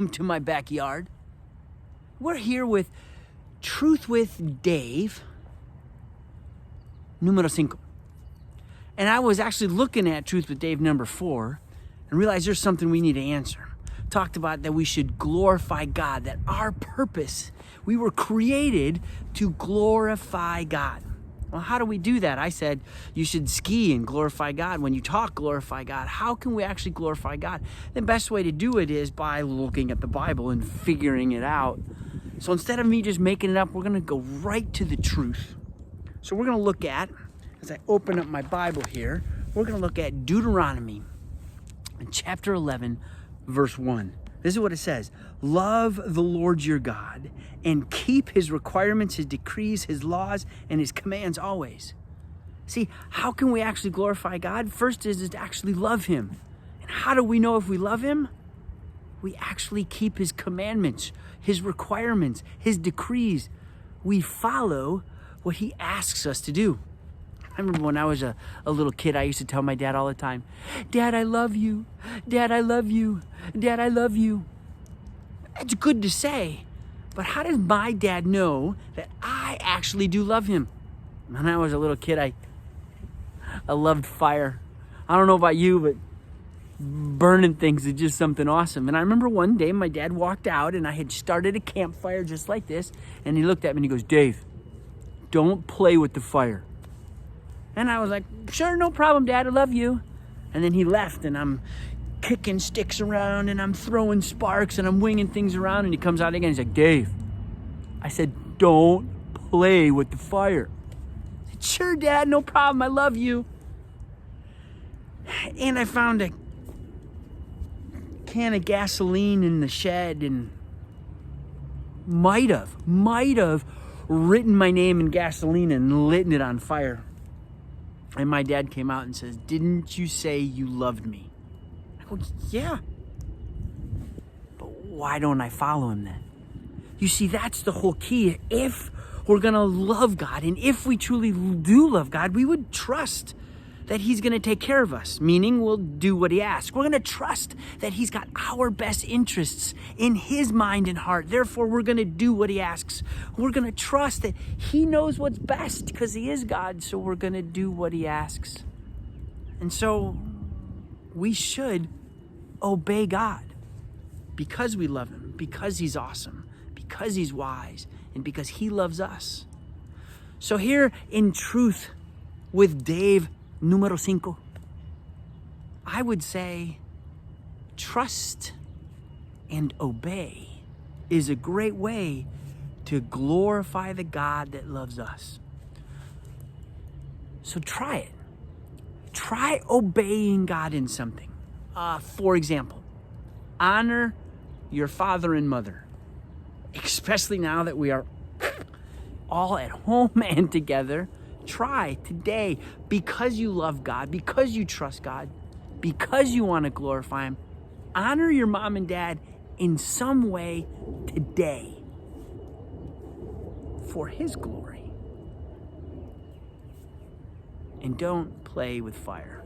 welcome to my backyard. We're here with Truth with Dave, numero 5. And I was actually looking at Truth with Dave number 4 and realized there's something we need to answer. Talked about that we should glorify God, that our purpose, we were created to glorify God. Well, how do we do that? I said you should ski and glorify God. When you talk, glorify God. How can we actually glorify God? The best way to do it is by looking at the Bible and figuring it out. So instead of me just making it up, we're going to go right to the truth. So we're going to look at, as I open up my Bible here, we're going to look at Deuteronomy chapter 11, verse 1. This is what it says. Love the Lord your God and keep his requirements, his decrees, his laws, and his commands always. See, how can we actually glorify God? First is to actually love him. And how do we know if we love him? We actually keep his commandments, his requirements, his decrees. We follow what he asks us to do. I remember when I was a little kid, I used to tell my dad all the time, Dad, I love you. Dad, I love you. Dad, I love you. It's good to say, but how does my dad know that I actually do love him? When I was a little kid, I loved fire. I don't know about you, but burning things is just something awesome. And I remember one day my dad walked out and I had started a campfire just like this, and he looked at me and he goes, Dave, don't play with the fire. And I was like, sure, no problem, Dad, I love you. And then he left, and I'm kicking sticks around, and I'm throwing sparks, and I'm winging things around, and he comes out again. He's like, Dave, I said, don't play with the fire. I said, sure, Dad, no problem, I love you. And I found a can of gasoline in the shed, and might have written my name in gasoline and lit it on fire. And my dad came out and says, didn't you say you loved me? I go, yeah. But why don't I follow him then? You see, that's the whole key. If we're going to love God, and if we truly do love God, we would trust that he's going to take care of us, meaning we'll do what he asks. We're going to trust that he's got our best interests in his mind and heart. Therefore, we're going to do what he asks. We're going to trust that he knows what's best because he is God, so we're going to do what he asks. And so we should obey God because we love him, because he's awesome, because he's wise, and because he loves us. So here in Truth with Dave, numero 5, I would say trust and obey is a great way to glorify the God that loves us. So try it. Try obeying God in something. For example, honor your father and mother, especially now that we are all at home and together. Try today, because you love God, because you trust God, because you want to glorify him, honor your mom and dad in some way today for his glory. And don't play with fire.